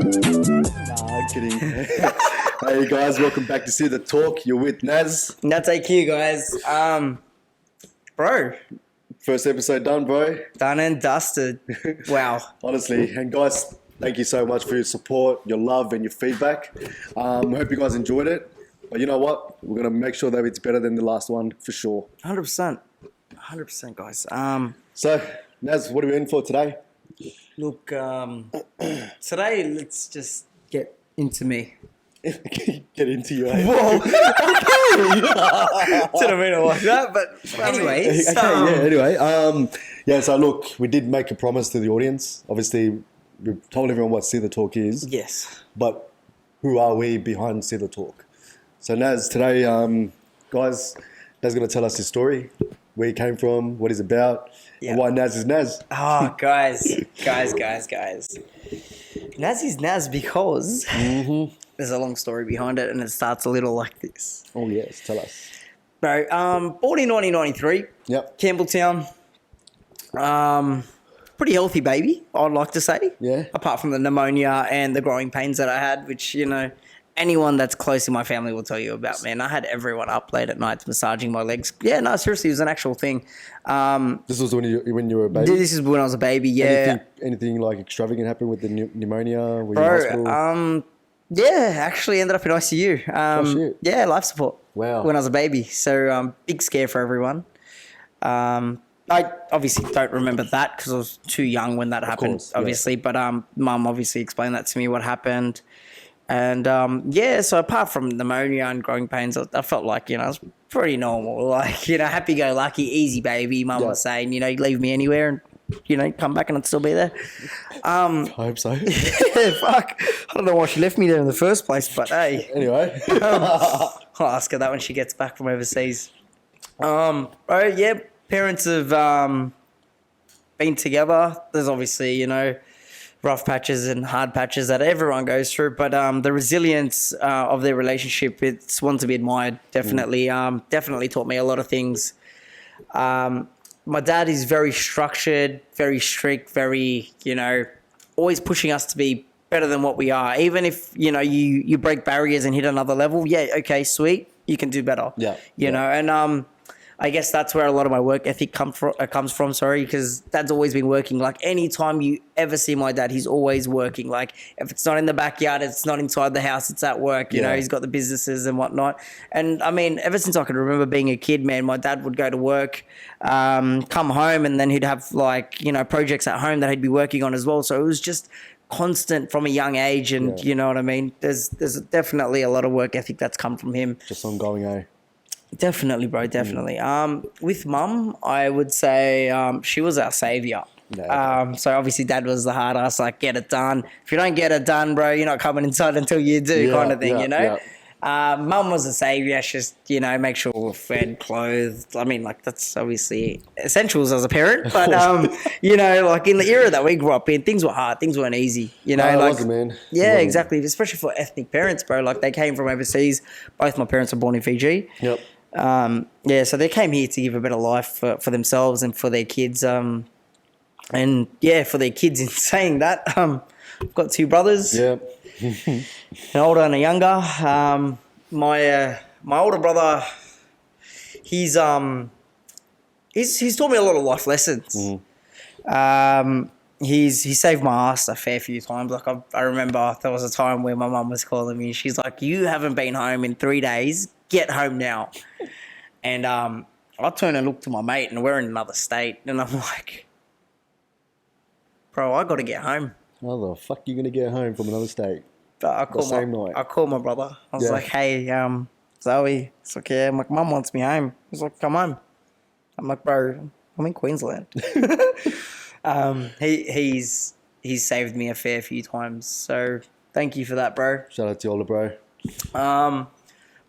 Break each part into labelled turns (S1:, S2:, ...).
S1: Nah, I'm kidding. Hey guys, welcome back to SIIDA Talk. You're with Naz.
S2: That's AQ, guys. Bro,
S1: First episode done, bro.
S2: done and dusted. Wow.
S1: Honestly, and guys, thank you so much for your support, your love, and your feedback. Hope you guys enjoyed it. But you know what? We're gonna make sure that it's better than the last one for sure.
S2: 100%. 100%, guys.
S1: So, Naz, what are we in for today?
S2: Look, today let's just get into me.
S1: Get into you. Eh?
S2: Whoa. Didn't mean it like that, but anyways.
S1: So look, we did make a promise to the audience. Obviously, we've told everyone what SIIDA Talk is.
S2: Yes.
S1: But who are we behind SIIDA Talk? So Naz, today, guys, Naz going to tell us his story, where he came from, what he's about, and why Naz is Naz.
S2: Oh, guys. Naz is Naz because there's a long story behind it, and it starts a little like this.
S1: Oh, yes, tell us.
S2: Bro, born in 1993.
S1: Yep.
S2: Campbelltown. Pretty healthy baby, I'd like to say.
S1: Yeah.
S2: Apart from the pneumonia and the growing pains that I had, which, you know, anyone that's close in my family will tell you about, man. I had everyone up late at night massaging my legs. Yeah, no, seriously, it was an actual thing.
S1: This was when you were a baby?
S2: This is when I was a baby, yeah.
S1: Anything like extravagant happened with the pneumonia? Were you in hospital?
S2: Yeah, actually ended up in ICU.
S1: Shit.
S2: Yeah, life support.
S1: Wow.
S2: When I was a baby. So big scare for everyone. I obviously don't remember that because I was too young when that happened,
S1: course,
S2: obviously. Yeah. But Mum obviously explained that to me, what happened. And so apart from pneumonia and growing pains, I felt like, you know, it was pretty normal. Like, you know, happy-go-lucky, easy baby. Mum was saying, you know, you leave me anywhere and, you know, come back and I'd still be there.
S1: I hope so.
S2: Yeah, fuck. I don't know why she left me there in the first place, but hey.
S1: Anyway.
S2: I'll ask her that when she gets back from overseas. Parents have been together. There's obviously, you know, rough patches and hard patches that everyone goes through, but the resilience of their relationship, it's one to be admired, definitely. Definitely taught me a lot of things. My dad is very structured, very strict, very, you know, always pushing us to be better than what we are. Even if, you know, you break barriers and hit another level, yeah, okay, sweet, you can do better.
S1: Yeah.
S2: You know, and I guess that's where a lot of my work ethic comes from, because Dad's always been working. Like, anytime you ever see my dad, he's always working. Like, if it's not in the backyard, it's not inside the house, it's at work. You know, he's got the businesses and whatnot. And, I mean, ever since I can remember being a kid, man, my dad would go to work, come home, and then he'd have, like, you know, projects at home that he'd be working on as well. So it was just constant from a young age, and you know what I mean? There's definitely a lot of work ethic that's come from him.
S1: Just ongoing, eh?
S2: Definitely, bro, definitely. With Mum, I would say she was our saviour.
S1: Yeah, okay.
S2: So obviously Dad was the hard ass, like, get it done. If you don't get it done, bro, you're not coming inside until you do, kind of thing, you know? Mum was a saviour. She just, you know, make sure we're fed, clothed. I mean, like, that's obviously essentials as a parent. But, you know, like, in the era that we grew up in, things were hard. Things weren't easy, you know?
S1: No,
S2: like,
S1: it wasn't, man.
S2: Yeah, exactly. Especially for ethnic parents, bro. Like, they came from overseas. Both my parents were born in Fiji.
S1: Yep.
S2: So they came here to give a better life for themselves and for their kids. For their kids. In saying that, I've got two brothers.
S1: Yep.
S2: An older and a younger. My older brother, he's taught me a lot of life lessons. He saved my ass a fair few times. Like, I remember there was a time where my mum was calling me and she's like, "You haven't been home in 3 days. Get home now." And I turn and look to my mate, and we're in another state, and I'm like, "Bro, I got to get home."
S1: How the fuck are you gonna get home from another state?
S2: I called my brother. I was like, "Hey, Zoe." It's like, "Yeah." I'm like, "Mum wants me home." He's like, "Come home." I'm like, "Bro, I'm in Queensland." He's saved me a fair few times, so thank you for that, bro.
S1: Shout out to older bro.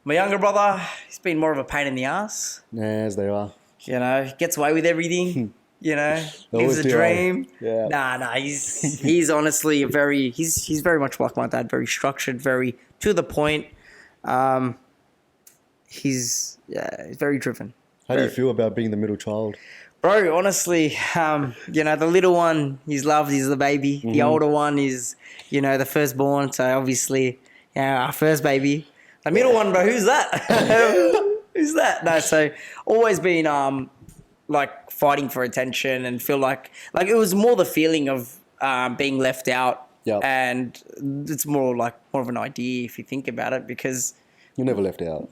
S2: My younger brother, he's been more of a pain in the ass.
S1: Yeah, as they are.
S2: You know, gets away with everything. You know, lives a dream.
S1: Yeah.
S2: Nah. He's honestly he's very much like my dad. Very structured, very to the point. He's very driven.
S1: How do you feel about being the middle child?
S2: Bro, honestly, the little one, he's loved, he's the baby. The older one is, the firstborn. So obviously, our first baby. The middle one, bro, who's that? Who's that? No, so always been like fighting for attention and feel like it was more the feeling of being left out.
S1: Yep.
S2: And it's more of an idea if you think about it, because
S1: You're never left out.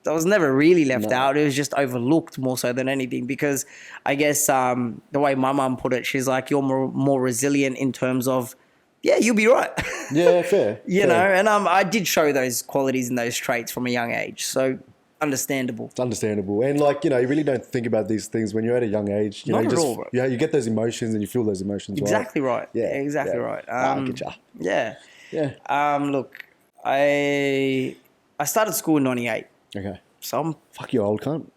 S2: I was never really left out. It was just overlooked more so than anything, because I guess the way my mum put it, she's like, you're more resilient in terms of, yeah, you'll be right.
S1: Yeah, fair.
S2: You know, and I did show those qualities and those traits from a young age. So understandable.
S1: It's understandable. And you really don't think about these things when you're at a young age. You
S2: Not
S1: know,
S2: at all, bro.
S1: Yeah, you get those emotions and you feel those emotions.
S2: Exactly right.
S1: Yeah,
S2: exactly right.
S1: Get ya.
S2: Yeah.
S1: Yeah.
S2: Look, I started school in 98.
S1: Okay.
S2: So I'm
S1: Fuck you, old cunt.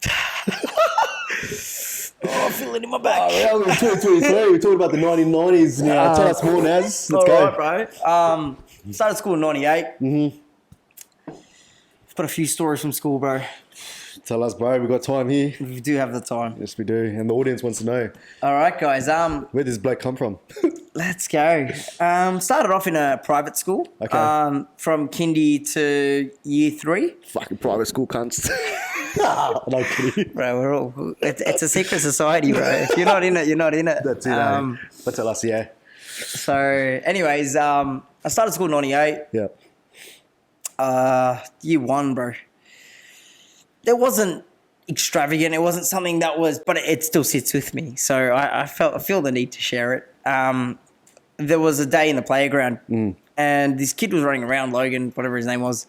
S2: I feel it in my back.
S1: Oh, we're 2023. We're talking about the 1990s now. Tell us more, Naz. Let's
S2: All
S1: go.
S2: right, bro. Started school in 98. Mm-hmm. I've got a few stories from school, bro.
S1: Tell us, bro. We've got time here.
S2: We do have the time.
S1: Yes, we do. And the audience wants to know.
S2: All right, guys.
S1: Where does Black come from?
S2: Let's go. Started off in a private school.
S1: Okay.
S2: From kindy to year 3.
S1: Fucking private school cunts. No kidding.
S2: Bro, we're all. It's a secret society, bro. If you're not in it, you're not in it.
S1: That's it. But tell us, yeah.
S2: So, anyways, I started school in 98.
S1: Yeah.
S2: Year 1, bro. It wasn't extravagant. It wasn't something that was, but it still sits with me. So I feel the need to share it. There was a day in the playground, and this kid was running around, Logan, whatever his name was,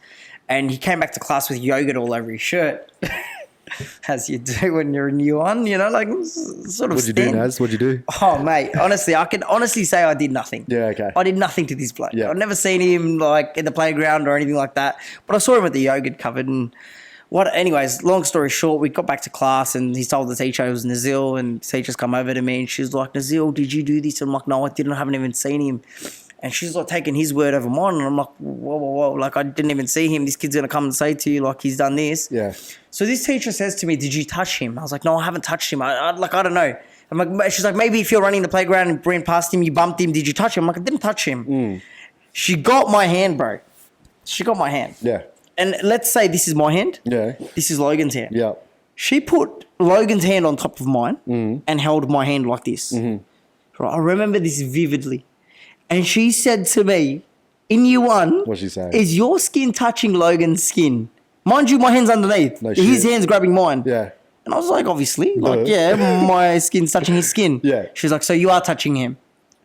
S2: and he came back to class with yogurt all over his shirt, as you do when you're a new one, sort of.
S1: What'd you do, Naz? What'd you do?
S2: Oh, mate, honestly, I can honestly say I did nothing.
S1: Yeah, okay.
S2: I did nothing to this bloke.
S1: Yeah.
S2: I've never seen him in the playground or anything like that, but I saw him with the yogurt covered and. Anyways, long story short, we got back to class and he told the teacher it was Nazil, and the teacher's come over to me and she's like, Nazil, did you do this? And I'm like, no, I didn't. I haven't even seen him. And she's like taking his word over mine. And I'm like, whoa. Like, I didn't even see him. This kid's going to come and say to you, like, he's done this.
S1: Yeah.
S2: So this teacher says to me, did you touch him? I was like, no, I haven't touched him. I don't know. I'm like, she's like, maybe if you're running the playground and ran past him, you bumped him. Did you touch him? I'm like, I didn't touch him. She got my hand, bro. She got my hand.
S1: Yeah.
S2: And let's say this is my hand.
S1: Yeah.
S2: This is Logan's hand.
S1: Yeah.
S2: She put Logan's hand on top of mine and held my hand like this. Mm-hmm. I remember this vividly. And she said to me, in year 1,
S1: What'd she say?
S2: Is your skin touching Logan's skin? Mind you, my hand's underneath.
S1: No
S2: His
S1: shit.
S2: hand's grabbing mine.
S1: Yeah.
S2: And I was like, obviously. Like, yeah, my skin's touching his skin.
S1: Yeah.
S2: She's like, so you are touching him.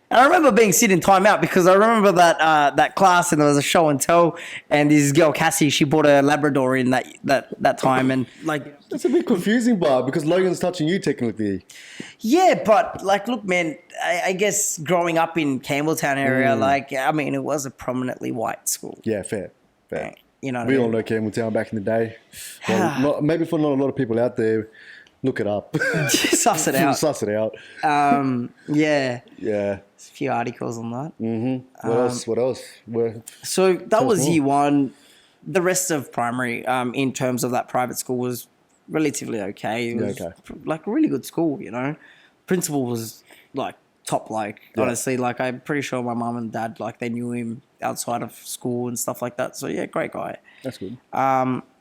S2: And I remember being sitting time out because I remember that class and there was a show and tell, and this girl Cassie, she bought a Labrador in that time, and like
S1: That's a bit confusing, Bob, because Logan's touching you technically.
S2: yeah, but like look, man, I guess growing up in Campbelltown area, it was a prominently white school.
S1: Yeah, fair.
S2: You know what
S1: We
S2: I mean?
S1: all know Campbelltown back in the day. Well, maybe for not a lot of people out there, look it up.
S2: Suss it out.
S1: Suss it out.
S2: Yeah.
S1: Yeah.
S2: A few articles on that.
S1: What else?
S2: So that was
S1: more.
S2: year 1. The rest of primary, in terms of that private school, was relatively okay. It was like a really good school, you know. Principal was like top bloke, honestly. Like I'm pretty sure my mum and dad, like they knew him outside of school and stuff like that. So yeah, great guy.
S1: That's good.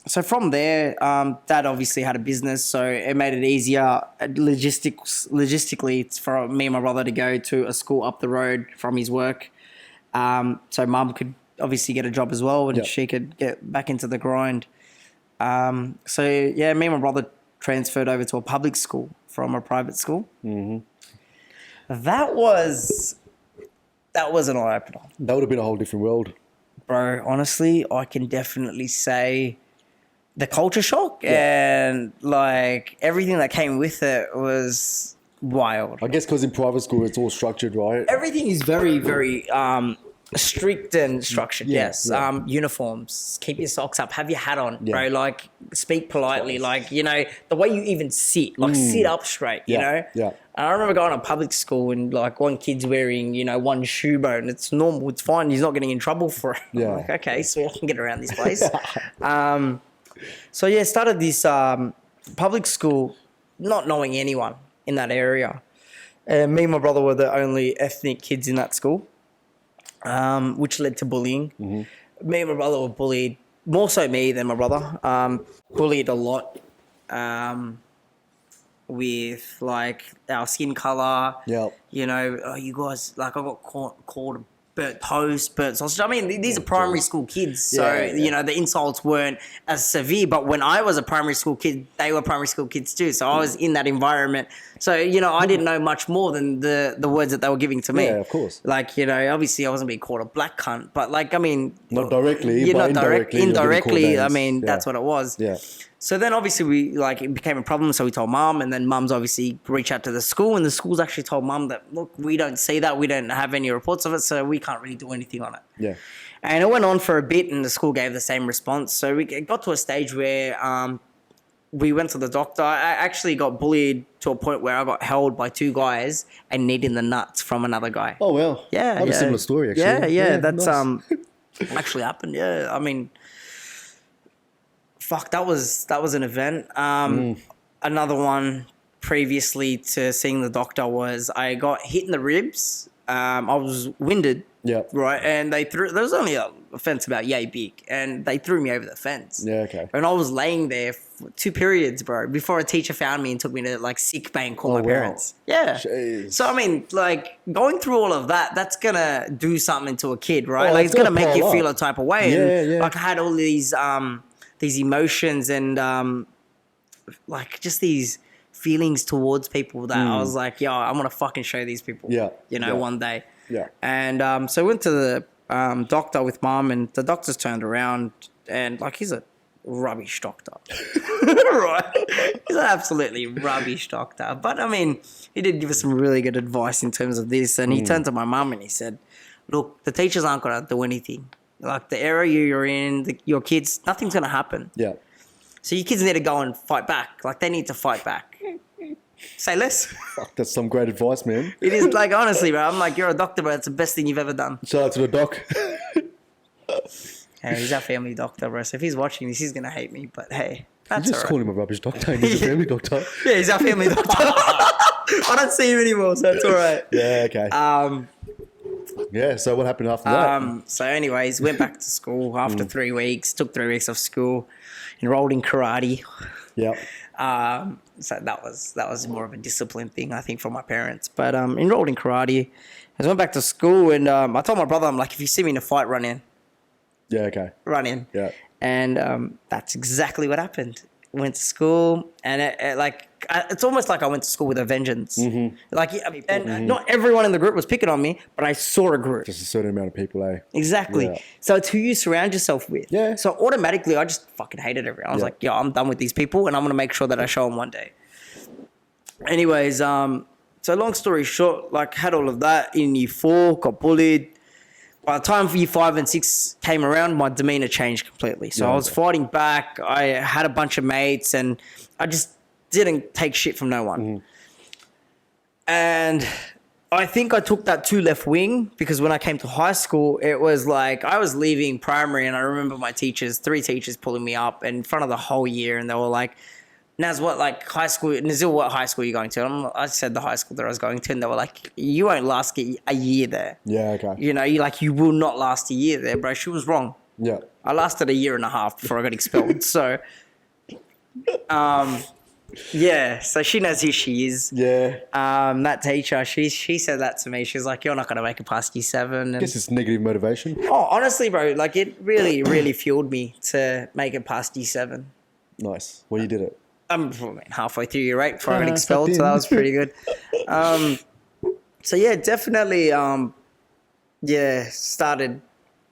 S2: So from there, Dad obviously had a business, so it made it easier logistically it's for me and my brother to go to a school up the road from his work. So Mum could obviously get a job as well, and she could get back into the grind. So yeah, me and my brother transferred over to a public school from a private school. Mm-hmm. That was an eye opener.
S1: That would have been a whole different world.
S2: Bro, honestly, I can definitely say the culture shock and like everything that came with it was wild.
S1: I guess because in private school it's all structured, right?
S2: Everything is very, very strict and structured. Uniforms, keep your socks up, have your hat on, bro. Like speak politely, like the way you even sit, like sit up straight. You know.
S1: Yeah.
S2: And I remember going to public school and like one kid's wearing one shoe bone. It's normal. It's fine. He's not getting in trouble for it.
S1: Yeah.
S2: I'm like, okay, so I can get around this place. So yeah, started this public school. not knowing anyone in that area. And me and my brother were the only ethnic kids in that school, which led to bullying. Me and my brother were bullied, more so me than my brother, bullied a lot with, like, our skin colour.
S1: Yep.
S2: You know, you guys, like, I got called burnt toast, burnt sausage. I mean, these are primary school kids, so, you know, the insults weren't as severe. But when I was a primary school kid, they were primary school kids too. So I was in that environment. So, you know, I didn't know much more than the words that they were giving to me.
S1: Yeah, of course.
S2: Like, you know, obviously I wasn't being called a black cunt, but, like, I mean...
S1: Not directly,
S2: you're
S1: but
S2: not
S1: indirectly.
S2: Indirectly, I mean, that's what it was.
S1: Yeah.
S2: So then obviously it became a problem. So we told mum, and then mum's obviously reached out to the school, and the school's actually told mum that, look, we don't see that. We don't have any reports of it, so we can't really do anything on it.
S1: Yeah.
S2: And it went on for a bit, and the school gave the same response. So we got to a stage where we went to the doctor. I actually got bullied to a point where I got held by two guys and needing the nuts from another guy.
S1: Oh, well.
S2: Yeah.
S1: I have a similar story, actually.
S2: Yeah. That's
S1: nice.
S2: Actually happened. Yeah. I mean... Fuck, that was an event. Another one previously to seeing the doctor was I got hit in the ribs. I was winded.
S1: Yeah.
S2: Right. And there was only a fence about yay big, and they threw me over the fence.
S1: Yeah, okay.
S2: And I was laying there for 2 periods, bro, before a teacher found me and took me to, like, sick bay and called my parents. Yeah.
S1: Jeez.
S2: So, I mean, like, going through all of that, that's going to do something to a kid, right?
S1: Oh,
S2: Like, it's going to make you
S1: pile
S2: feel
S1: up.
S2: a type of way.
S1: Yeah.
S2: Like, I had all these emotions and like just these feelings towards people that I was like, yo, I'm gonna fucking show these people.
S1: Yeah.
S2: You know, one day.
S1: Yeah.
S2: And so I went to the doctor with mum, and the doctor's turned around, and, like, he's a rubbish doctor. Right? He's an absolutely rubbish doctor. But I mean, he did give us some really good advice in terms of this, and he turned to my mum and he said, look, the teachers aren't gonna do anything. Like, the area you're in, your kids, nothing's going to happen.
S1: Yeah.
S2: So your kids need to go and fight back. Like, they need to fight back. Say less.
S1: Fuck, that's some great advice, man.
S2: It is, like, honestly, bro. I'm like, you're a doctor, but it's the best thing you've ever done.
S1: Shout out to the doc.
S2: Hey, he's our family doctor, bro. So if he's watching this, he's going to hate me. But hey, that's
S1: You just
S2: all
S1: call
S2: right.
S1: him a rubbish doctor and he's a family doctor.
S2: Yeah, he's our family doctor. I don't see him anymore, so it's all right.
S1: Yeah, okay. Yeah, so what happened after that?
S2: So anyways, went back to school after 3 weeks, took 3 weeks off school, enrolled in karate.
S1: Yeah.
S2: So that was more of a discipline thing, I think, for my parents. But enrolled in karate. I went back to school, and I told my brother, I'm like, if you see me in a fight, run in.
S1: Yeah, okay.
S2: Run in.
S1: Yeah.
S2: And that's exactly what happened. Went to school, and it's almost like I went to school with a vengeance. Like, not everyone in the group was picking on me, but I saw a group.
S1: Just a certain amount of people, eh?
S2: Exactly.
S1: Yeah.
S2: So it's who you surround yourself with.
S1: Yeah.
S2: So automatically, I just fucking hated everyone. I was like, yo, I'm done with these people, and I'm going to make sure that I show them one day. Anyways, so long story short, like, had all of that in year 4, got bullied. By the time year 5 and 6 came around, my demeanor changed completely. So I was fighting back. I had a bunch of mates, and I just didn't take shit from no one. And I think I took that too left wing, because when I came to high school, it was like I was leaving primary, and I remember my teachers, 3 teachers, pulling me up in front of the whole year, and they were like, Naz, Nazil, what high school are you going to? I said the high school that I was going to, and they were like, you won't last a year there.
S1: Yeah, okay.
S2: You know, you will not last a year there, bro. She was wrong.
S1: Yeah.
S2: I lasted a year and a half before I got expelled. So, yeah. So she knows who she is.
S1: Yeah.
S2: That teacher, she said that to me. She was like, you're not going to make it past year 7.
S1: I guess it's negative motivation.
S2: Oh, honestly, bro, like, it really, really fueled me to make it past year 7.
S1: Nice. Well, you did it.
S2: I'm halfway through year 8 before I got expelled, so that was pretty good. So yeah, definitely, started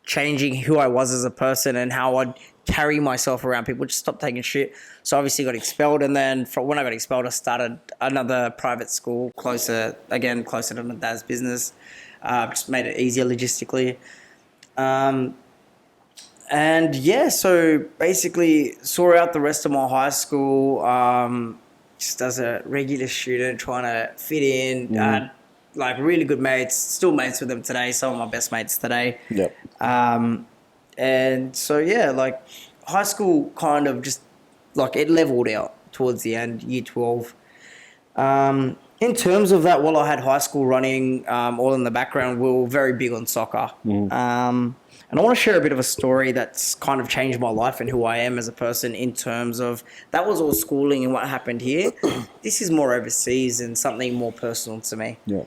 S2: changing who I was as a person and how I'd carry myself around people. Just stopped taking shit. So obviously got expelled, and then when I got expelled, I started another private school closer to my dad's business. Just made it easier logistically. And yeah, so basically saw out the rest of my high school just as a regular student trying to fit in. Had like really good mates, still mates with them today, some of my best mates today.
S1: Yep.
S2: And so yeah, like high school kind of just like it leveled out towards the end, year 12. In terms of that, while I had high school running all in the background, we were very big on soccer. And I want to share a bit of a story that's kind of changed my life and who I am as a person in terms of that was all schooling and what happened here. This is more overseas and something more personal to me.
S1: Yeah.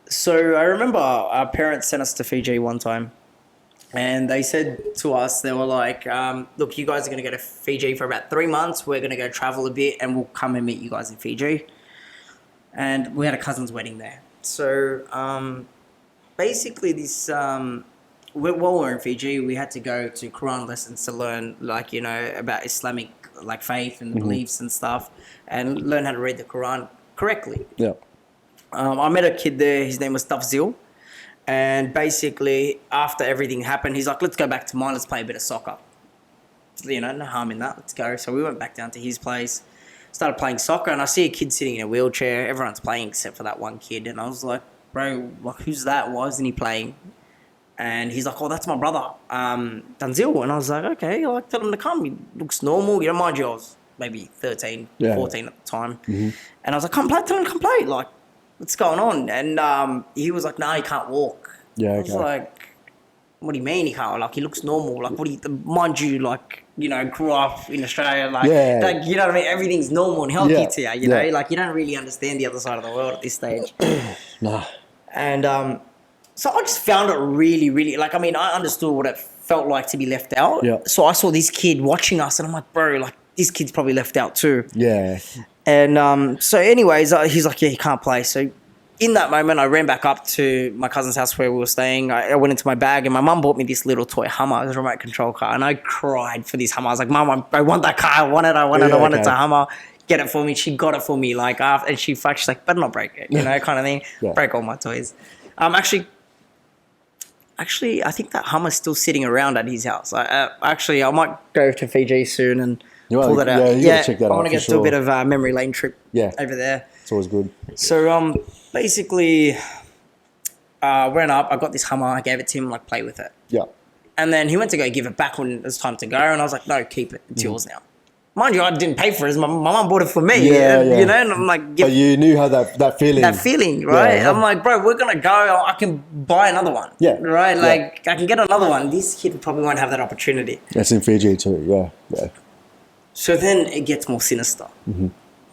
S2: So I remember our parents sent us to Fiji one time. And they said to us, they were like, look, you guys are going to go to Fiji for about 3 months. We're going to go travel a bit and we'll come and meet you guys in Fiji. And we had a cousin's wedding there. So basically this, while we were in Fiji, we had to go to Quran lessons to learn, like, you know, about Islamic, like, faith and beliefs and stuff, and learn how to read the Quran correctly.
S1: Yeah.
S2: I met a kid there. His name was Nazil. And basically, after everything happened, he's like, let's go back to mine. Let's play a bit of soccer. You know, no harm in that. Let's go. So we went back down to his place, started playing soccer, and I see a kid sitting in a wheelchair. Everyone's playing except for that one kid. And I was like, bro, like, who's that? Why isn't he playing? And he's like, oh, that's my brother, Nazil. And I was like, okay, like, tell him to come. He looks normal. You don't mind yours. Maybe 13, 14 at the time. And I was like, come play. Tell him to come play. Like, what's going on? And he was like, no, he can't walk.
S1: Yeah,
S2: I was like, what do you mean he can't? Like, he looks normal. Like, what do you, mind you, like, you know, grew up in Australia. Like, like, you know what I mean? Everything's normal and healthy to you, you know? Like, you don't really understand the other side of the world at this stage.
S1: Nah.
S2: And so I just found it really, really, like, I mean, I understood what it felt like to be left out.
S1: Yeah.
S2: So I saw this kid watching us and I'm like, bro, like, this kid's probably left out too.
S1: Yeah.
S2: And so anyways, he's like, yeah, he can't play. So in that moment, I ran back up to my cousin's house where we were staying. I went into my bag and my mum bought me this little toy Hummer, it was a remote control car. And I cried for this Hummer. I was like, Mum, I want that car. I want it. It's a Hummer. Get it for me. She got it for me. Like, after, and she's like, better not break it, you know, kind of thing. Break all my toys. Actually, I think that Hummer's still sitting around at his house. I might go to Fiji soon and pull that out.
S1: Yeah, you gotta check that out.
S2: I want to get to a bit of a memory lane trip over there.
S1: It's always good.
S2: So basically, went up. I got this Hummer. I gave it to him, like, play with it.
S1: Yeah.
S2: And then he went to go give it back when it was time to go. And I was like, no, keep it. It's yours now. Mind you, I didn't pay for it. My mum bought it for me. You know, and I'm like...
S1: But you knew how that feeling...
S2: That feeling, right? I'm like, bro, we're going to go. I can buy another one.
S1: Yeah.
S2: Right? Like, I can get another one. This kid probably won't have that opportunity.
S1: That's in Fiji too, yeah.
S2: So then it gets more sinister.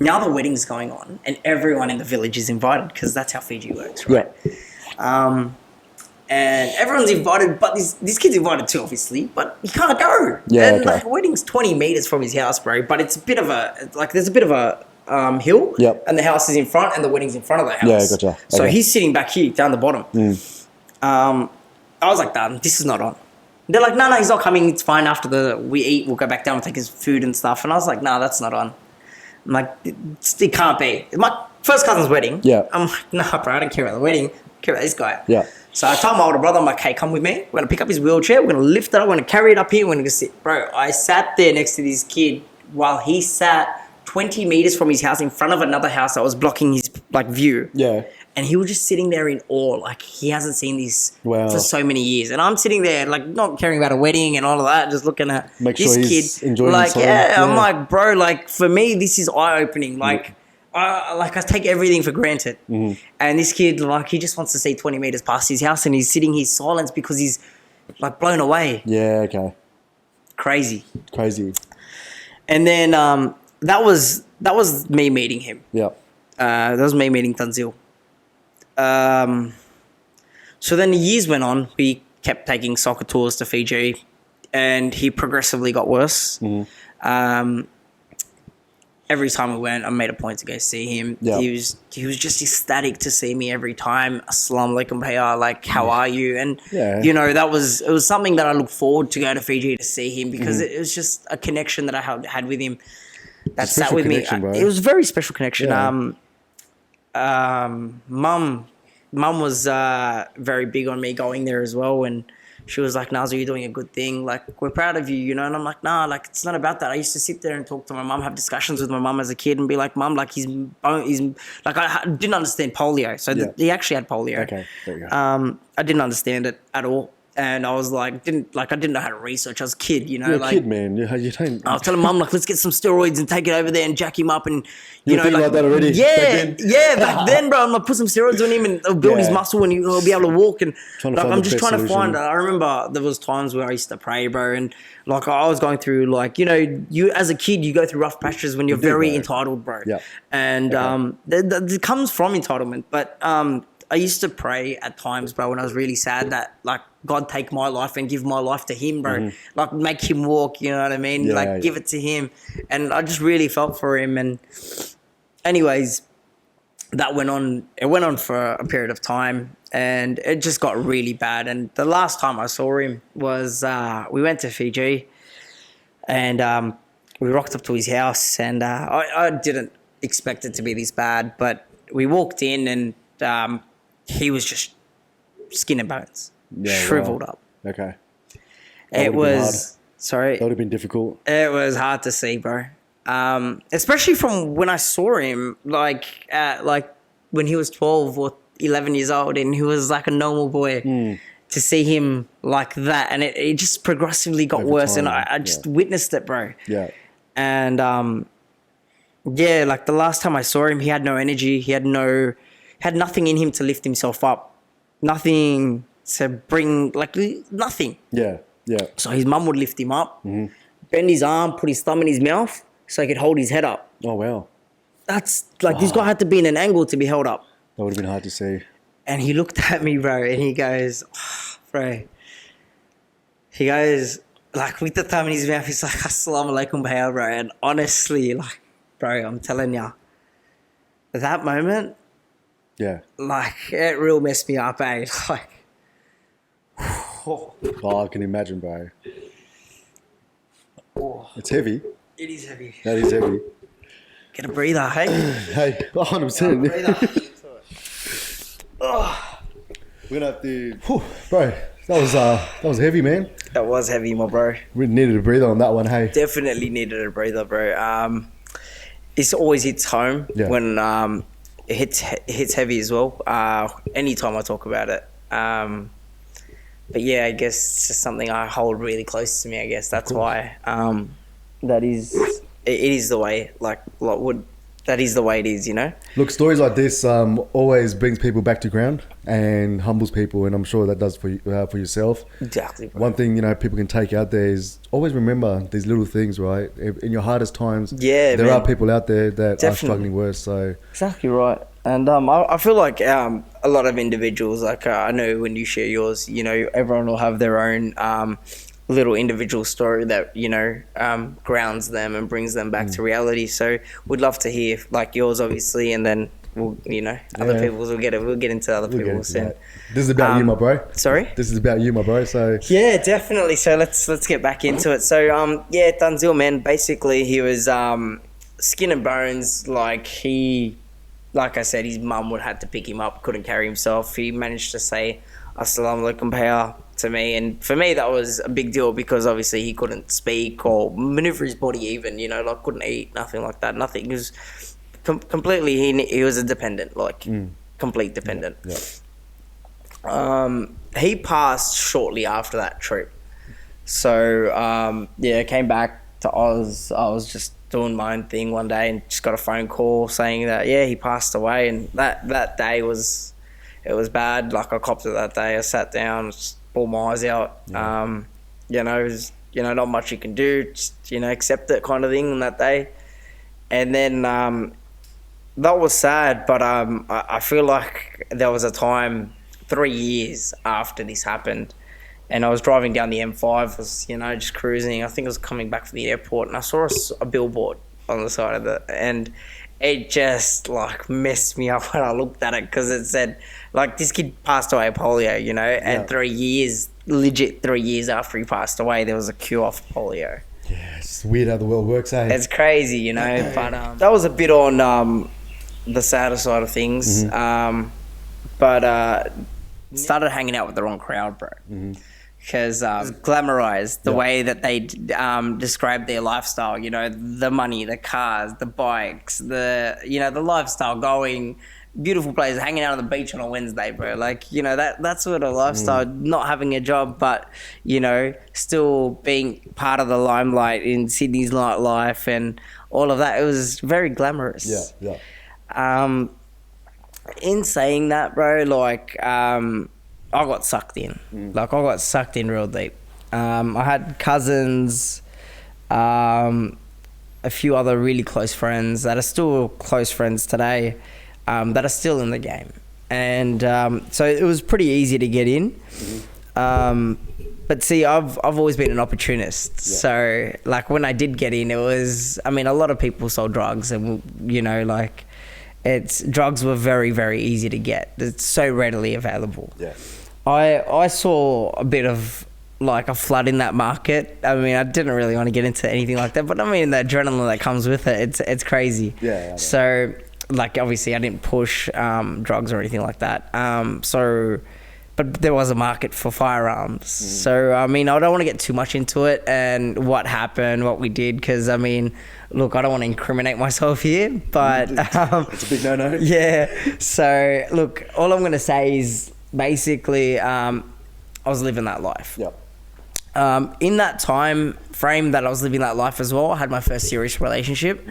S2: Now the wedding's going on and everyone in the village is invited because that's how Fiji works, right? Yeah. And everyone's invited, but this kid's invited too, obviously, but he can't go.
S1: Yeah,
S2: and like, the wedding's 20 meters from his house, bro, but it's a bit of a, like, there's a bit of a hill, and the house is in front and the wedding's in front of the house.
S1: Yeah, gotcha.
S2: So he's sitting back here, down the bottom. I was like, damn, this is not on. They're like, no, he's not coming. It's fine. After we eat, we'll go back down and take his food and stuff. And I was like, no, that's not on. I'm like, it can't be. It's my first cousin's wedding.
S1: Yeah.
S2: I'm like, nah, bro, I don't care about the wedding. I care about this guy.
S1: Yeah.
S2: So I told my older brother, I'm like, hey, come with me. We're going to pick up his wheelchair. We're going to lift it up. We're going to carry it up here. We're going to sit. Bro, I sat there next to this kid while he sat 20 meters from his house in front of another house that was blocking his, like, view.
S1: Yeah.
S2: And he was just sitting there in awe. Like, he hasn't seen this for so many years. And I'm sitting there, like, not caring about a wedding and all of that, just looking at this kid. Enjoying like, I'm like, bro, like, for me, this is eye-opening. Like, I take everything for granted. And this kid, like, he just wants to see 20 meters past his house and he's sitting here silent because he's, like, blown away.
S1: Yeah, okay.
S2: Crazy. And then that was me meeting him.
S1: Yeah.
S2: That was me meeting Nazil. So then the years went on. We kept taking soccer tours to Fiji and he progressively got worse. Every time we went, I made a point to go see him. Yeah. He was just ecstatic to see me every time. Assalamu alaikum, bhaiya, like, how are you? And, you know, it was something that I looked forward to go to Fiji to see him because it was just a connection that I had with him that sat with me. Bro. It was a very special connection. Yeah. Mum was very big on me going there as well, and she was like, Nazil, you're doing a good thing. Like, we're proud of you, you know? And I'm like, nah, like, it's not about that. I used to sit there and talk to my mum, have discussions with my mum as a kid and be like, Mum, like, he's like, I didn't understand polio. So he actually had polio.
S1: Okay, there you go.
S2: I didn't understand it at all. And I was like, I didn't know how to research. I was a kid, you know.
S1: You're a
S2: like,
S1: kid, man. You don't.
S2: I was telling mum, like, let's get some steroids and take it over there and jack him up. And,
S1: You were thinking like that already
S2: Yeah,
S1: back then?
S2: yeah, back then, bro. I'm like, put some steroids on him and it'll build his
S1: Yeah.
S2: muscle and he'll be able to walk. And
S1: Trying to
S2: like,
S1: find
S2: I'm
S1: the
S2: just
S1: best
S2: trying to
S1: solution.
S2: find it. I remember there was times where I used to pray, bro. And like, I was going through, like, you know, you as a kid, you go through rough patches when you're
S1: do,
S2: very
S1: bro.
S2: entitled, bro.
S1: Yeah.
S2: And it comes from entitlement. But I used to pray at times, bro, when I was really sad that, like, God take my life and give my life to him, bro. Like, make him walk, you know what I mean?
S1: Yeah,
S2: like,
S1: yeah.
S2: give it to him. And I just really felt for him. And anyways, that went on. It went on for a period of time and it just got really bad. And the last time I saw him was we went to Fiji and we rocked up to his house and I didn't expect it to be this bad, but we walked in and he was just skin and bones, shriveled up.
S1: Okay.
S2: It was, sorry,
S1: That would have been difficult.
S2: it was hard to see, bro. Especially from when I saw him, like when he was 12 or 11 years old and he was like a normal boy. To see him like that, and it just progressively got
S1: Over
S2: worse, and
S1: time,
S2: I just witnessed it, bro.
S1: Yeah.
S2: And yeah, like the last time I saw him, he had no energy. He had nothing in him to lift himself up, nothing to bring, like nothing.
S1: Yeah. Yeah.
S2: So his mum would lift him up, bend his arm, put his thumb in his mouth so he could hold his head up.
S1: Oh, wow.
S2: That's like this guy had to be in an angle to be held up.
S1: That would have been hard to see.
S2: And he looked at me, bro, and he goes, oh, bro. He goes, like, with the thumb in his mouth, he's like, Assalamu alaikum, bhaiya, bro. And honestly, like, bro, I'm telling you, that moment,
S1: Yeah.
S2: like, it real messed me up, eh? Like,
S1: Oh, I can imagine, bro.
S2: oh,
S1: It's heavy.
S2: it is heavy.
S1: That is heavy.
S2: Get a breather, hey?
S1: Hey, 100%.
S2: Breather.
S1: We're gonna have to, bro. That was heavy, man.
S2: That was heavy, my bro.
S1: We needed a breather on that one. Hey,
S2: Definitely needed a breather, bro. It's always hits home when it hits heavy as well. Anytime I talk about it. But yeah, I guess it's just something I hold really close to me. I guess that's why. That is, it is the way. That is the way it is, you know.
S1: look, stories like this always brings people back to ground and humbles people, and I'm sure that does for you, for yourself.
S2: Exactly, bro.
S1: One thing people can take out there is always remember these little things, right? In your hardest times,
S2: Yeah,
S1: there
S2: man.
S1: are people out there that
S2: Definitely.
S1: are struggling worse. So
S2: Exactly right. And I feel like a lot of individuals, like I know when you share yours, you know, everyone will have their own little individual story that, you know, grounds them and brings them back to reality. So we'd love to hear like yours, obviously, and then we'll, you know, other people's will get it. We'll get into other
S1: we'll get
S2: people's.
S1: into that. This is about you, my bro.
S2: Sorry?
S1: This is about you, my bro. So
S2: Yeah, definitely. So let's get back into it. So yeah, Nazil, man, basically he was skin and bones. Like I said, his mum would have to pick him up, couldn't carry himself. He managed to say Assalamu alaikum bhaiya to me, and for me that was a big deal because obviously he couldn't speak or maneuver his body even, you know, like couldn't eat, nothing like that, nothing. He was completely, he was a dependent, like complete dependent.
S1: yeah.
S2: He passed shortly after that trip. So yeah, came back to Oz. I was just doing my own thing one day and just got a phone call saying that he passed away, and that day it was bad. Like I copped it that day. I sat down, just bawled my eyes out. You know, it was, you know, not much you can do, just, you know, accept it kind of thing on that day. And then that was sad, but I feel like there was a time 3 years after this happened, and I was driving down the M5, was, you know, just cruising. I think I was coming back from the airport, and I saw a billboard on the side of it, and it just like messed me up when I looked at it, because it said like this kid passed away of polio, you know, and 3 years, legit 3 years after he passed away, there was a cure for polio.
S1: Yeah, it's weird how the world works, eh?
S2: It's crazy, you know, but that was a bit on the sadder side of things. But started hanging out with the wrong crowd, bro. Because glamorized the way that they describe their lifestyle, you know, the money, the cars, the bikes, the lifestyle, going beautiful place, hanging out on the beach on a Wednesday, bro. Like, you know, that sort of lifestyle, not having a job, but, you know, still being part of the limelight in Sydney's nightlife and all of that. It was very glamorous.
S1: Yeah.
S2: In saying that, bro, like, I got sucked in. Like, I got sucked in real deep. I had cousins, a few other really close friends that are still close friends today, that are still in the game. And so it was pretty easy to get in. But see, I've always been an opportunist. Yeah. So, like, when I did get in, it was, I mean, a lot of people sold drugs and, you know, like, drugs were very, very easy to get. It's so readily available.
S1: Yeah.
S2: I saw a bit of like a flood in that market. I mean, I didn't really want to get into anything like that, but I mean, the adrenaline that comes with it's crazy.
S1: Yeah.
S2: So, like, obviously I didn't push drugs or anything like that. But there was a market for firearms. So, I mean, I don't want to get too much into it and what happened, what we did, because, I mean, look, I don't want to incriminate myself here, but...
S1: it's a big no-no.
S2: Yeah. So, look, all I'm going to say is basically I was living that life.
S1: Yep.
S2: In that time frame that I was living that life as well, I had my first serious relationship,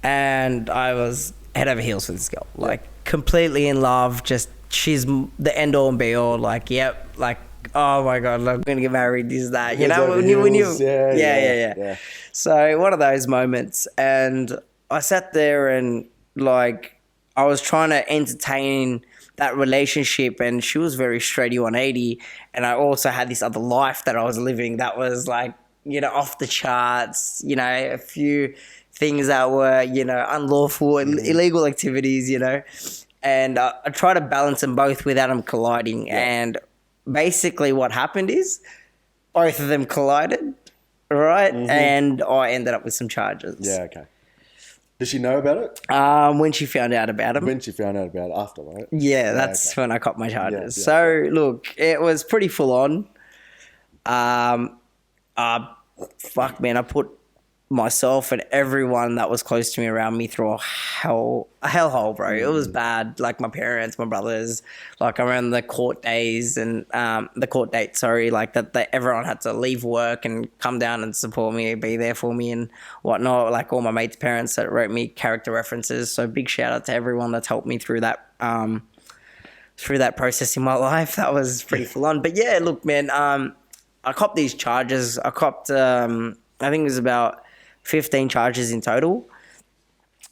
S2: and I was head over heels for this girl, like completely in love. Just she's the end all and be all. Like, yep, like, oh my god, I'm gonna get married. This, that, you know, when you, yeah. So one of those moments, and I sat there and like I was trying to entertain that relationship, and she was very straight 180, and I also had this other life that I was living that was like, you know, off the charts, you know, a few things that were, you know, unlawful and illegal activities, you know, and I try to balance them both without them colliding. And basically what happened is both of them collided, right? And I ended up with some charges.
S1: Yeah, okay. Did she know about it?
S2: When she found out about him.
S1: When she found out about it, after, right?
S2: Yeah, that's when I copped my charges. So, look, it was pretty full on. Fuck, man, I put myself and everyone that was close to me around me through a hellhole, bro. It was bad. Like, my parents, my brothers, like, around the court days and the court date, like that everyone had to leave work and come down and support me, be there for me and whatnot. Like, all my mates' parents that wrote me character references. So big shout out to everyone that's helped me through that process in my life. That was pretty full on. But yeah, look, man, I copped these charges. I copped, I think it was about 15 charges in total.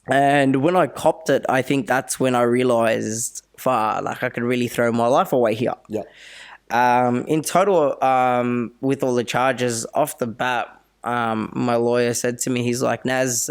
S2: And when I copped it, I think that's when I realized, like, I could really throw my life away here.
S1: Yeah.
S2: In total, with all the charges off the bat, my lawyer said to me, he's like, Naz,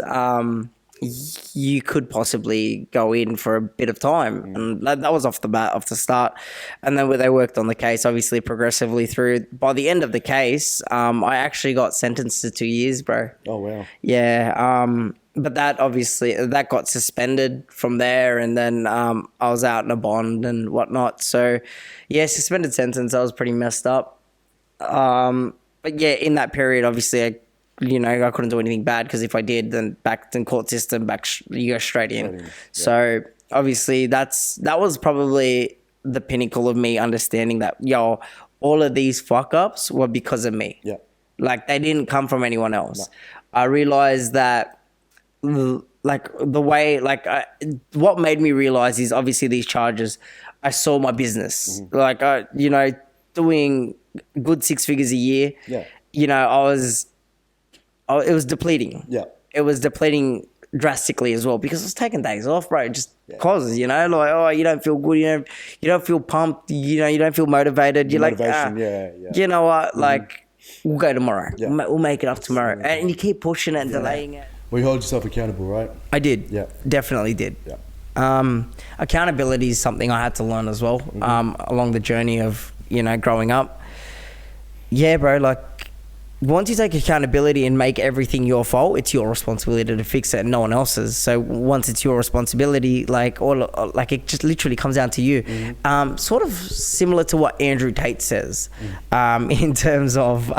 S2: you could possibly go in for a bit of time. And that was off the bat, off the start. And then they worked on the case, obviously, progressively through. By the end of the case, I actually got sentenced to 2 years, bro.
S1: Oh, wow.
S2: Yeah. But that obviously, that got suspended from there. And then I was out in a bond and whatnot. So, yeah, suspended sentence. I was pretty messed up. But, yeah, in that period, obviously, I couldn't do anything bad, because if I did, then back in court system, you go straight in. Yeah. So obviously that was probably the pinnacle of me understanding that, all of these fuck ups were because of me.
S1: Yeah.
S2: Like, they didn't come from anyone else.
S1: No.
S2: I realized that, like, the way, like, what made me realize is obviously these charges, I saw my business. Like, doing good 6 figures a year.
S1: Yeah.
S2: It was depleting.
S1: Yeah.
S2: It was depleting drastically as well, because I was taking days off, bro. Just causes, like, oh, you don't feel good, you don't feel pumped, you don't feel motivated. You're like, you know what, like, we'll go tomorrow. Yeah. We'll make it up tomorrow. And you keep pushing it and delaying it.
S1: Well, you hold yourself accountable, right?
S2: I did.
S1: Yeah.
S2: Definitely did.
S1: Yeah.
S2: Accountability is something I had to learn as well, along the journey of, growing up. Yeah, bro, like, once you take accountability and make everything your fault, it's your responsibility to fix it and no one else's. So once it's your responsibility, like, it just literally comes down to you. Sort of similar to what Andrew Tate says, in terms of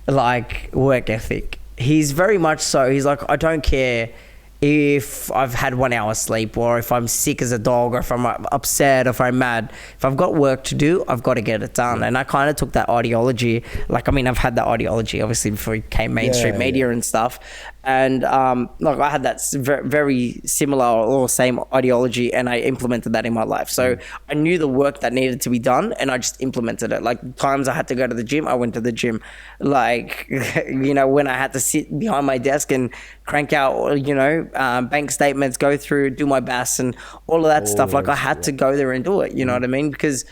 S2: like work ethic. He's very much so. He's like, I don't care if I've had 1 hour sleep, or if I'm sick as a dog, or if I'm upset, or if I'm mad, if I've got work to do, I've got to get it done. And I kind of took that ideology, like, I mean, I've had that ideology obviously before it came mainstream media and stuff. And like, I had that very similar or same ideology, and I implemented that in my life. So I knew the work that needed to be done, and I just implemented it. Like, times I had to go to the gym, I went to the gym. Like, you know, when I had to sit behind my desk and crank out, you know, bank statements, go through, do my best, and all of that stuff. Like, I had to go there and do it. You know what I mean? Because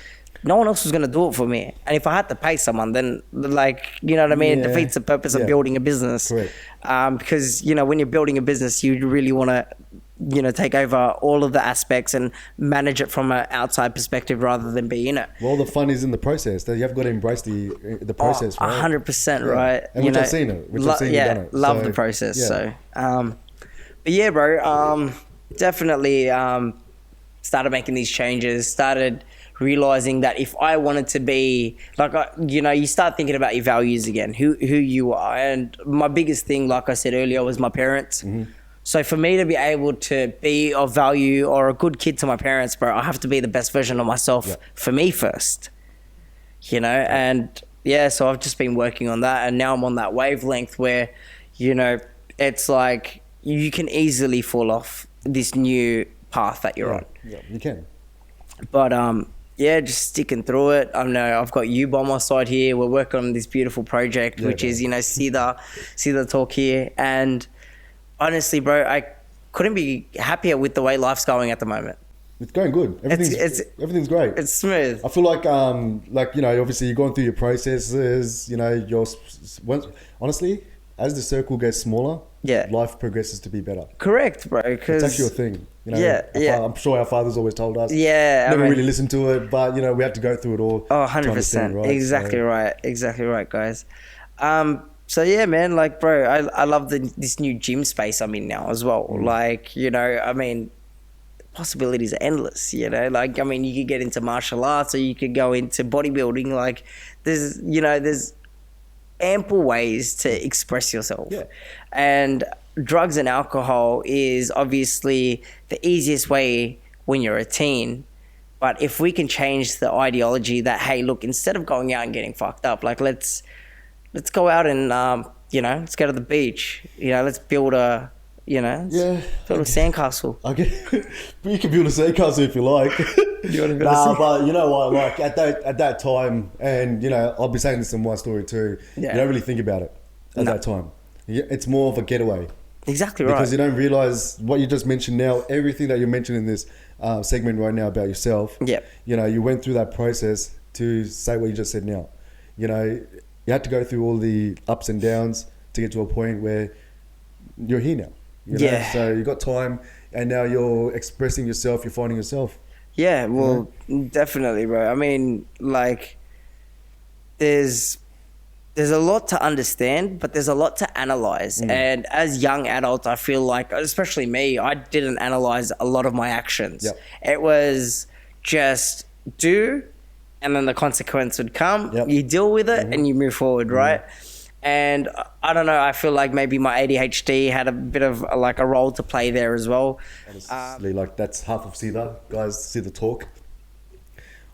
S2: no one else was going to do it for me. And if I had to pay someone, then, like, you know what I mean? It defeats the purpose of building a business. Because, you know, when you're building a business, you really want to, you know, take over all of the aspects and manage it from an outside perspective rather than be in it.
S1: Well, the fun is in the process. That you've got to embrace the process, right?
S2: 100%, right?
S1: And which I've seen it. Which I've seen you done it.
S2: Love the process. So, but yeah, bro, definitely started making these changes, started realizing that if I wanted to be like, you know, you start thinking about your values again, who you are. And my biggest thing, like I said earlier, was my parents. So for me to be able to be of value or a good kid to my parents, bro, I have to be the best version of myself for me first, you know? And yeah, so I've just been working on that, and now I'm on that wavelength where, you know, it's like you can easily fall off this new path that you're on.
S1: Yeah, you can.
S2: But yeah, just sticking through it. I know I've got you by my side here. We're working on this beautiful project, which is, you know, SIIDA Talk here. And honestly, bro, I couldn't be happier with the way life's going at the moment.
S1: It's going good. Everything's great.
S2: It's smooth.
S1: I feel like you know, obviously you're going through your processes. You know, honestly, as the circle gets smaller, life progresses to be better.
S2: Correct, bro. Because
S1: it's actually a thing. You know, I'm sure our fathers always told us. Never really listened to it, but you know, we have to go through it all.
S2: Oh, 100%. Right? Exactly right. Exactly right, guys. So yeah, man, like, bro, I love this new gym space I'm in now as well. Like, you know, I mean, possibilities are endless, you know? Like, I mean, you could get into martial arts, or you could go into bodybuilding. Like, there's ample ways to express yourself. And drugs and alcohol is obviously the easiest way when you're a teen. But if we can change the ideology that, hey, look, instead of going out and getting fucked up, like, let's go out and you know, let's go to the beach, you know, let's build a, you know, build a sandcastle.
S1: Okay. You can build a sandcastle if you like. But you know what, like, at that time, and you know, I'll be saying this in my story too, you don't really think about it at that time. It's more of a getaway.
S2: Exactly right.
S1: Because you don't realize what you just mentioned now, everything that you mentioned in this segment right now about yourself. You know, you went through that process to say what you just said now. You know, you had to go through all the ups and downs to get to a point where you're here now. You know? So you got time, and now you're expressing yourself, you're finding yourself.
S2: Yeah, well, definitely, bro. I mean, like, there's a lot to understand, but there's a lot to analyze. And as young adults, I feel like, especially me, I didn't analyze a lot of my actions. It was just do, and then the consequence would come. You deal with it, and you move forward, right? And I don't know, I feel like maybe my ADHD had a bit of like a role to play there as well.
S1: Honestly, like, that's half of SIIDA, guys. SIIDA Talk.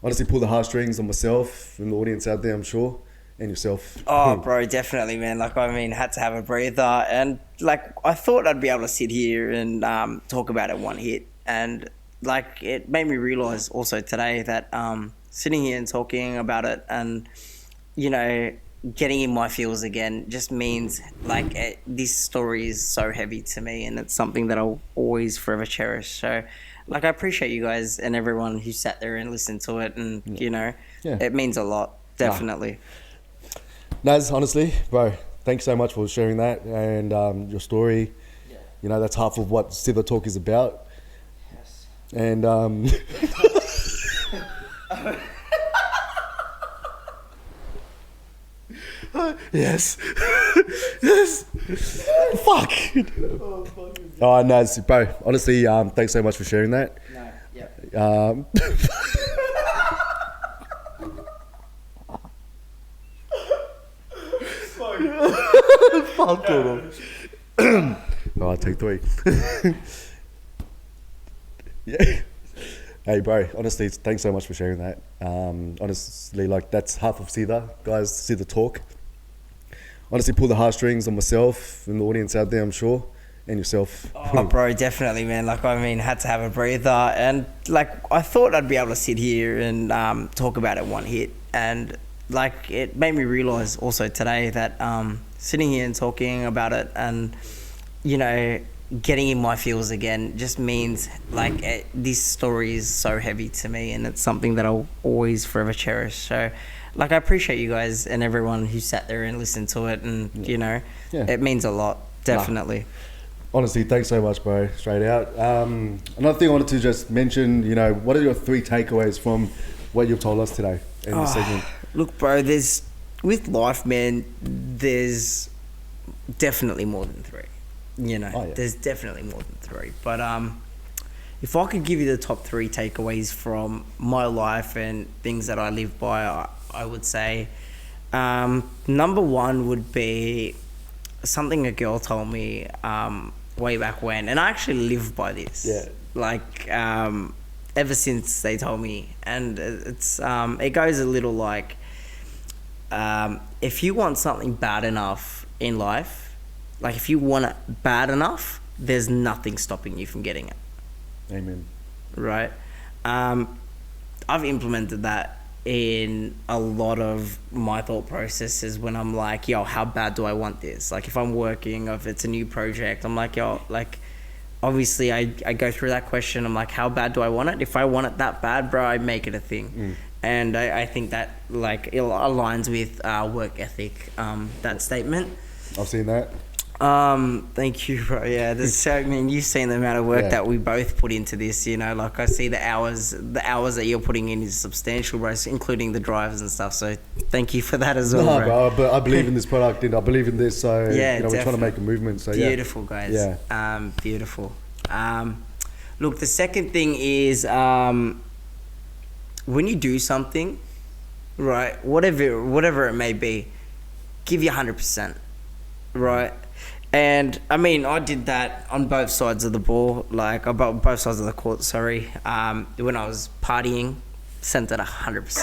S1: Honestly, pull the heartstrings on myself and the audience out there, I'm sure, and yourself.
S2: Oh, bro, definitely, man. Like, I mean, had to have a breather, and like, I thought I'd be able to sit here and talk about it one hit, and like, it made me realize also today that sitting here and talking about it, and you know, getting in my feels again just means like this story is so heavy to me, and it's something that I'll always forever cherish. So like, I appreciate you guys and everyone who sat there and listened to it, and you know, it means a lot, definitely.
S1: Naz, honestly, bro, thanks so much for sharing that and your story. You know, that's half of what SIIDA Talk is about. And yes. Fuck. Oh, Naz, bro, honestly, thanks so much for sharing that. Fuck it. Oh, I'll take 3. Yeah. Hey, bro, honestly, thanks so much for sharing that. Honestly, like, that's half of SIIDA. Guys, SIIDA talk. Honestly, pull the heartstrings on myself and the audience out there, I'm sure, and yourself.
S2: Oh, bro, definitely, man. Like, I mean, had to have a breather. And, like, I thought I'd be able to sit here and talk about it one hit. And, like, it made me realise also today that sitting here and talking about it and, you know, getting in my feels again just means, like, this story is so heavy to me, and it's something that I'll always forever cherish. So, like, I appreciate you guys and everyone who sat there and listened to it, and you know, it means a lot, definitely.
S1: Honestly, thanks so much, bro. Straight out. Another thing I wanted to just mention, you know, what are your 3 takeaways from what you've told us today in this segment?
S2: Look, bro, with life, man, there's definitely more than 3. You know, there's definitely more than 3. But if I could give you the top 3 takeaways from my life and things that I live by, I would say number 1 would be something a girl told me way back when, and I actually live by this. Yeah. Like ever since they told me, and it's it goes a little like if you want something bad enough in life. Like, if you want it bad enough, there's nothing stopping you from getting it.
S1: Amen.
S2: Right? I've implemented that in a lot of my thought processes when I'm like, yo, how bad do I want this? Like, if I'm working, or if it's a new project, I'm like, yo, like, obviously I go through that question. I'm like, how bad do I want it? If I want it that bad, bro, I make it a thing. And I think that, like, it aligns with work ethic, that statement.
S1: I've seen that.
S2: Thank you, bro. Yeah, I mean, you've seen the amount of work that we both put into this, you know, like, I see the hours that you're putting in is substantial, bro, including the drives and stuff. So thank you for that as well, bro.
S1: But I believe in this product and I believe in this. So,
S2: yeah,
S1: you know, we're trying to make a movement. So,
S2: beautiful, guys. Yeah. Beautiful. Look, the second thing is, when you do something, right, whatever it may be, give you 100%, right? And I mean, I did that on both sides of the ball, like about both sides of the court. Sorry, when I was partying, sent it 100%.